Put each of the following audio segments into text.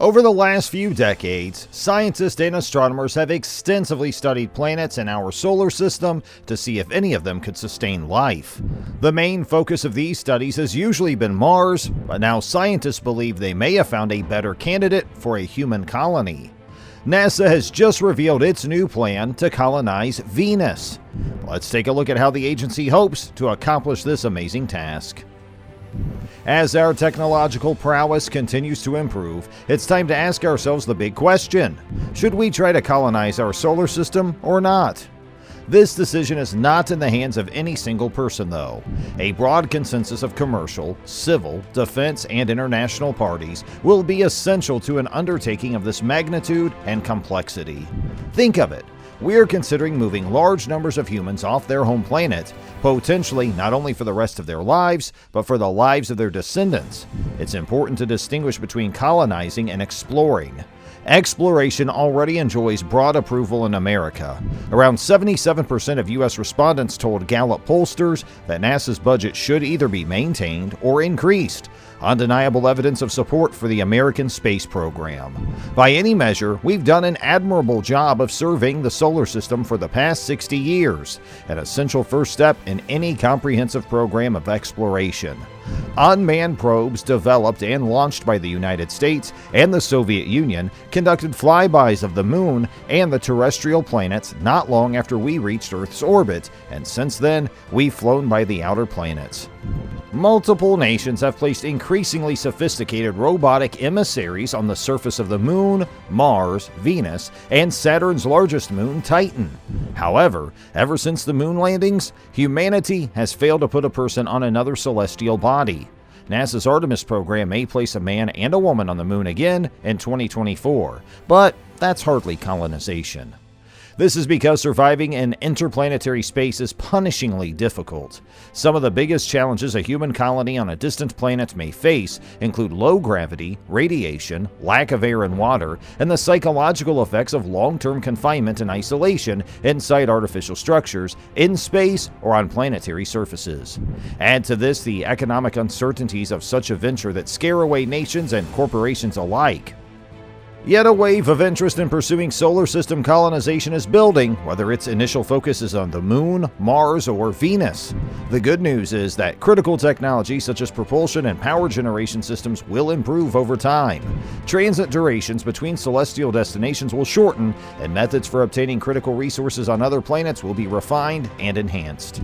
Over the last few decades, scientists and astronomers have extensively studied planets in our solar system to see if any of them could sustain life. The main focus of these studies has usually been Mars, but now scientists believe they may have found a better candidate for a human colony. NASA has just revealed its new plan to colonize Venus. Let's take a look at how the agency hopes to accomplish this amazing task. As our technological prowess continues to improve, it's time to ask ourselves the big question: should we try to colonize our solar system or not? This decision is not in the hands of any single person, though. A broad consensus of commercial, civil, defense, and international parties will be essential to an undertaking of this magnitude and complexity. Think of it. We're considering moving large numbers of humans off their home planet, potentially not only for the rest of their lives, but for the lives of their descendants. It's important to distinguish between colonizing and exploring. Exploration already enjoys broad approval in America. Around 77% of U.S. respondents told Gallup pollsters that NASA's budget should either be maintained or increased. Undeniable evidence of support for the American space program. By any measure, we've done an admirable job of surveying the solar system for the past 60 years, an essential first step in any comprehensive program of exploration. Unmanned probes developed and launched by the United States and the Soviet Union conducted flybys of the Moon and the terrestrial planets not long after we reached Earth's orbit, and since then, we've flown by the outer planets. Multiple nations have placed increasingly sophisticated robotic emissaries on the surface of the Moon, Mars, Venus, and Saturn's largest moon, Titan. However, ever since the moon landings, humanity has failed to put a person on another celestial body. NASA's Artemis program may place a man and a woman on the moon again in 2024, but that's hardly colonization. This is because surviving in interplanetary space is punishingly difficult. Some of the biggest challenges a human colony on a distant planet may face include low gravity, radiation, lack of air and water, and the psychological effects of long-term confinement and isolation inside artificial structures, in space, or on planetary surfaces. Add to this the economic uncertainties of such a venture that scare away nations and corporations alike. Yet a wave of interest in pursuing solar system colonization is building, whether its initial focus is on the Moon, Mars, or Venus. The good news is that critical technology such as propulsion and power generation systems will improve over time. Transit durations between celestial destinations will shorten, and methods for obtaining critical resources on other planets will be refined and enhanced.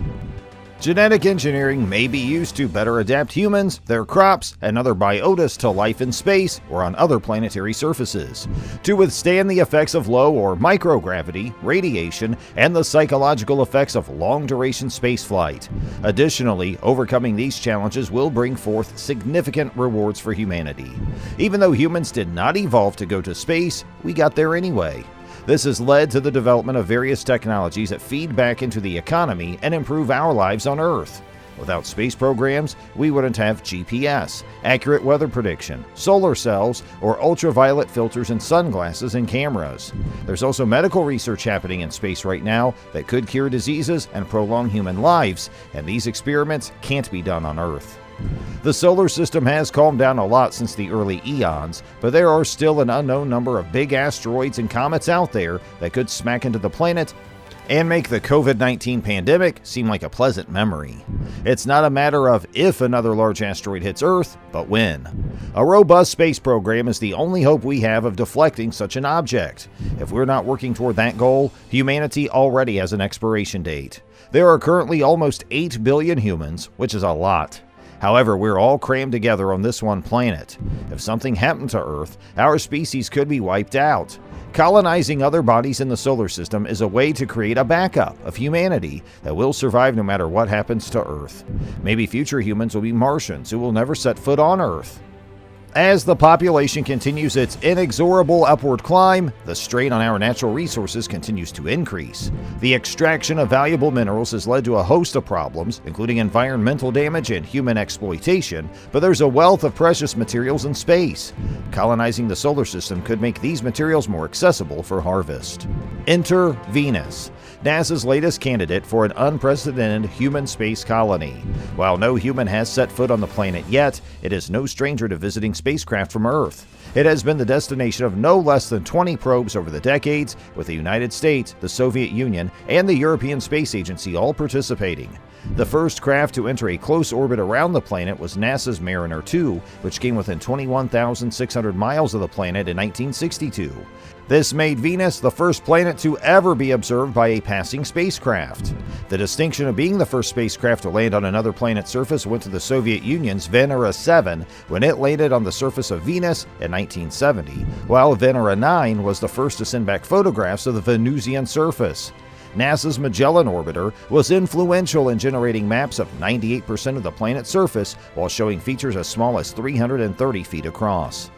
Genetic engineering may be used to better adapt humans, their crops, and other biotas to life in space or on other planetary surfaces, to withstand the effects of low or microgravity, radiation, and the psychological effects of long-duration spaceflight. Additionally, overcoming these challenges will bring forth significant rewards for humanity. Even though humans did not evolve to go to space, we got there anyway. This has led to the development of various technologies that feed back into the economy and improve our lives on Earth. Without space programs, we wouldn't have GPS, accurate weather prediction, solar cells, or ultraviolet filters in sunglasses and cameras. There's also medical research happening in space right now that could cure diseases and prolong human lives, and these experiments can't be done on Earth. The solar system has calmed down a lot since the early eons, but there are still an unknown number of big asteroids and comets out there that could smack into the planet and make the COVID-19 pandemic seem like a pleasant memory. It's not a matter of if another large asteroid hits Earth, but when. A robust space program is the only hope we have of deflecting such an object. If we're not working toward that goal, humanity already has an expiration date. There are currently almost 8 billion humans, which is a lot. However, we're all crammed together on this one planet. If something happened to Earth, our species could be wiped out. Colonizing other bodies in the solar system is a way to create a backup of humanity that will survive no matter what happens to Earth. Maybe future humans will be Martians who will never set foot on Earth. As the population continues its inexorable upward climb, the strain on our natural resources continues to increase. The extraction of valuable minerals has led to a host of problems, including environmental damage and human exploitation, but there's a wealth of precious materials in space. Colonizing the solar system could make these materials more accessible for harvest. Enter Venus, NASA's latest candidate for an unprecedented human space colony. While no human has set foot on the planet yet, it is no stranger to visiting spacecraft from Earth. It has been the destination of no less than 20 probes over the decades, with the United States, the Soviet Union, and the European Space Agency all participating. The first craft to enter a close orbit around the planet was NASA's Mariner 2, which came within 21,600 miles of the planet in 1962. This made Venus the first planet to ever be observed by a passing spacecraft. The distinction of being the first spacecraft to land on another planet's surface went to the Soviet Union's Venera 7 when it landed on the surface of Venus in 1970, while Venera 9 was the first to send back photographs of the Venusian surface. NASA's Magellan orbiter was influential in generating maps of 98% of the planet's surface while showing features as small as 330 feet across.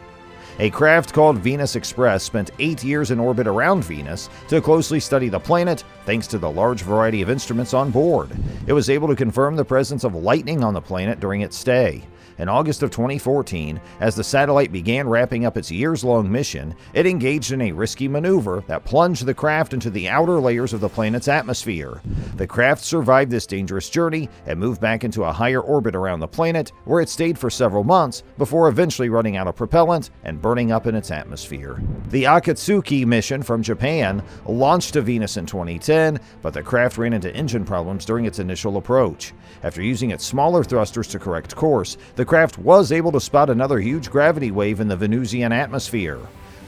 A craft called Venus Express spent 8 years in orbit around Venus to closely study the planet thanks to the large variety of instruments on board. It was able to confirm the presence of lightning on the planet during its stay. In August of 2014, as the satellite began wrapping up its years-long mission, it engaged in a risky maneuver that plunged the craft into the outer layers of the planet's atmosphere. The craft survived this dangerous journey and moved back into a higher orbit around the planet, where it stayed for several months before eventually running out of propellant and burning up in its atmosphere. The Akatsuki mission from Japan launched to Venus in 2010, but the craft ran into engine problems during its initial approach. After using its smaller thrusters to correct course, the craft was able to spot another huge gravity wave in the Venusian atmosphere.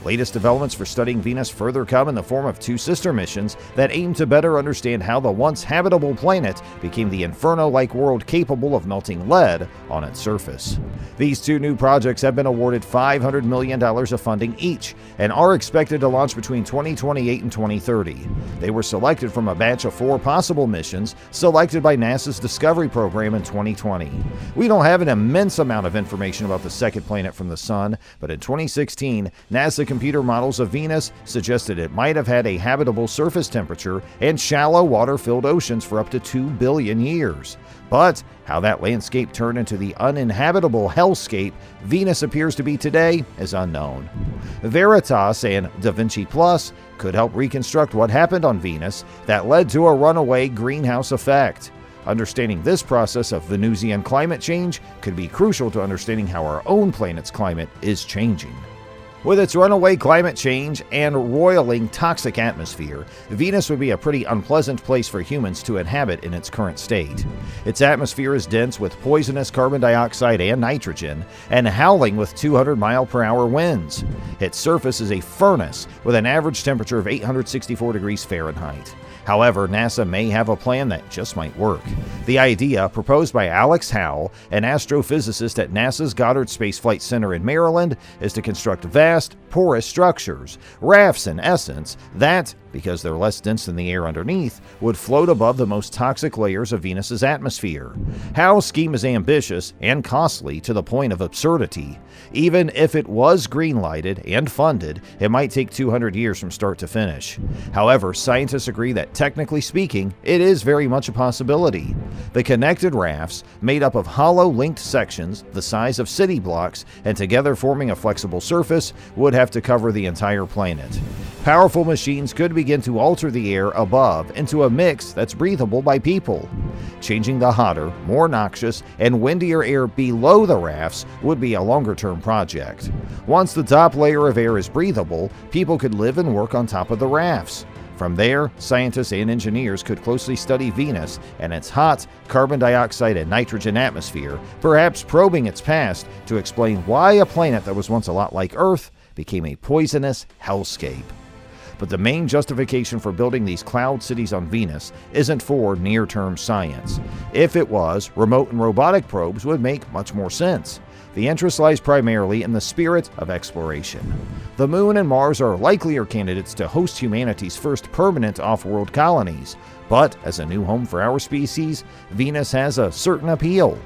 Latest developments for studying Venus further come in the form of two sister missions that aim to better understand how the once habitable planet became the inferno-like world capable of melting lead on its surface. These two new projects have been awarded $500 million of funding each and are expected to launch between 2028 and 2030. They were selected from a batch of 4 possible missions selected by NASA's Discovery program in 2020. We don't have an immense amount of information about the second planet from the Sun, but in 2016, NASA computer models of Venus suggested it might have had a habitable surface temperature and shallow water-filled oceans for up to 2 billion years. But how that landscape turned into the uninhabitable hellscape Venus appears to be today is unknown. Veritas and Da Vinci Plus could help reconstruct what happened on Venus that led to a runaway greenhouse effect. Understanding this process of Venusian climate change could be crucial to understanding how our own planet's climate is changing. With its runaway climate change and roiling toxic atmosphere, Venus would be a pretty unpleasant place for humans to inhabit in its current state. Its atmosphere is dense with poisonous carbon dioxide and nitrogen, and howling with 200-mile-per-hour winds. Its surface is a furnace with an average temperature of 864 degrees Fahrenheit. However, NASA may have a plan that just might work. The idea, proposed by Alex Howe, an astrophysicist at NASA's Goddard Space Flight Center in Maryland, is to construct vast, porous structures, rafts in essence, that, because they're less dense than the air underneath, would float above the most toxic layers of Venus's atmosphere. Howe's scheme is ambitious and costly to the point of absurdity. Even if it was green-lighted and funded, it might take 200 years from start to finish. However, scientists agree that technically speaking, it is very much a possibility. The connected rafts, made up of hollow linked sections the size of city blocks and together forming a flexible surface, would have to cover the entire planet. Powerful machines could begin to alter the air above into a mix that's breathable by people. Changing the hotter, more noxious, and windier air below the rafts would be a longer-term project. Once the top layer of air is breathable, people could live and work on top of the rafts. From there, scientists and engineers could closely study Venus and its hot carbon dioxide and nitrogen atmosphere, perhaps probing its past to explain why a planet that was once a lot like Earth became a poisonous hellscape. But the main justification for building these cloud cities on Venus isn't for near-term science. If it was, remote and robotic probes would make much more sense. The interest lies primarily in the spirit of exploration. The Moon and Mars are likelier candidates to host humanity's first permanent off-world colonies, but as a new home for our species, Venus has a certain appeal.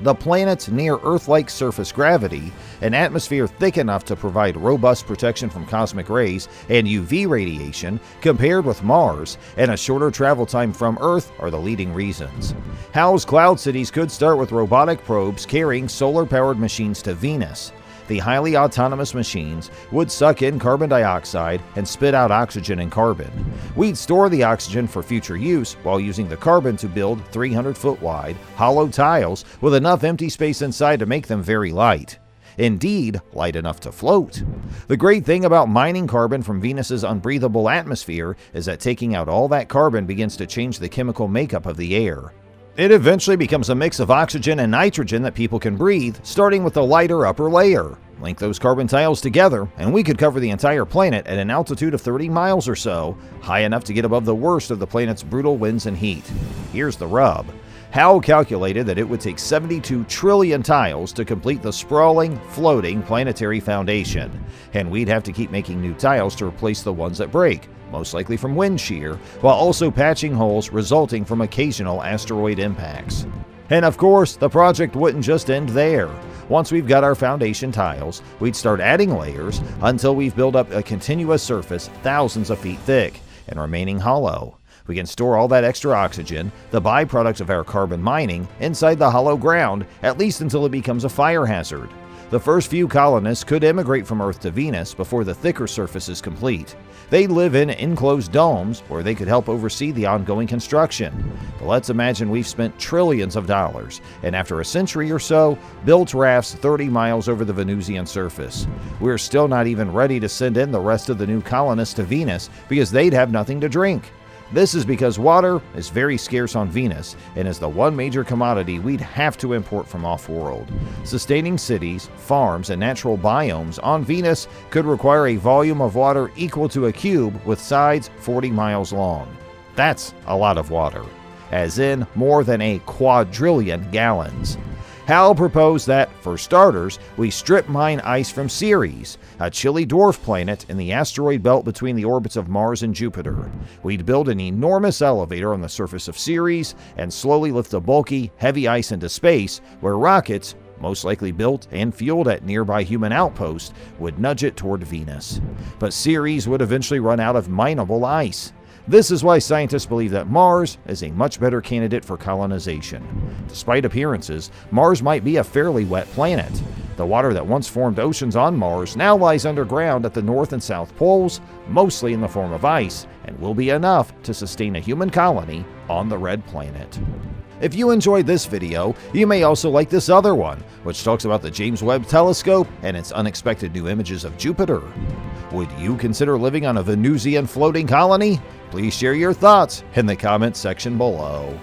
The planet's near Earth-like surface gravity, an atmosphere thick enough to provide robust protection from cosmic rays and UV radiation compared with Mars, and a shorter travel time from Earth are the leading reasons. Howe's cloud cities could start with robotic probes carrying solar-powered machines to Venus. The highly autonomous machines would suck in carbon dioxide and spit out oxygen and carbon. We'd store the oxygen for future use while using the carbon to build 300-foot wide, hollow tiles with enough empty space inside to make them very light. indeed light enough to float. The great thing about mining carbon from Venus's unbreathable atmosphere is that taking out all that carbon begins to change the chemical makeup of the air. It eventually becomes a mix of oxygen and nitrogen that people can breathe, starting with the lighter upper layer. Link those carbon tiles together, and we could cover the entire planet at an altitude of 30 miles or so, high enough to get above the worst of the planet's brutal winds and heat. Here's the rub. Hal calculated that it would take 72 trillion tiles to complete the sprawling, floating planetary foundation, and we'd have to keep making new tiles to replace the ones that break, most likely from wind shear, while also patching holes resulting from occasional asteroid impacts. And of course, the project wouldn't just end there. Once we've got our foundation tiles, we'd start adding layers until we've built up a continuous surface thousands of feet thick and remaining hollow. We can store all that extra oxygen, the byproduct of our carbon mining, inside the hollow ground, at least until it becomes a fire hazard. The first few colonists could immigrate from Earth to Venus before the thicker surface is complete. They'd live in enclosed domes where they could help oversee the ongoing construction. But let's imagine we've spent trillions of dollars, and after a century or so, built rafts 30 miles over the Venusian surface. We're still not even ready to send in the rest of the new colonists to Venus because they'd have nothing to drink. This is because water is very scarce on Venus and is the one major commodity we'd have to import from off-world. Sustaining cities, farms, and natural biomes on Venus could require a volume of water equal to a cube with sides 40 miles long. That's a lot of water, as in more than a quadrillion gallons. Hal proposed that, for starters, we strip mine ice from Ceres, a chilly dwarf planet in the asteroid belt between the orbits of Mars and Jupiter. We'd build an enormous elevator on the surface of Ceres and slowly lift the bulky, heavy ice into space, where rockets, most likely built and fueled at nearby human outposts, would nudge it toward Venus. But Ceres would eventually run out of mineable ice. This is why scientists believe that Mars is a much better candidate for colonization. Despite appearances, Mars might be a fairly wet planet. The water that once formed oceans on Mars now lies underground at the North and South Poles, mostly in the form of ice, and will be enough to sustain a human colony on the Red Planet. If you enjoyed this video, you may also like this other one, which talks about the James Webb Telescope and its unexpected new images of Jupiter. Would you consider living on a Venusian floating colony? Please share your thoughts in the comments section below.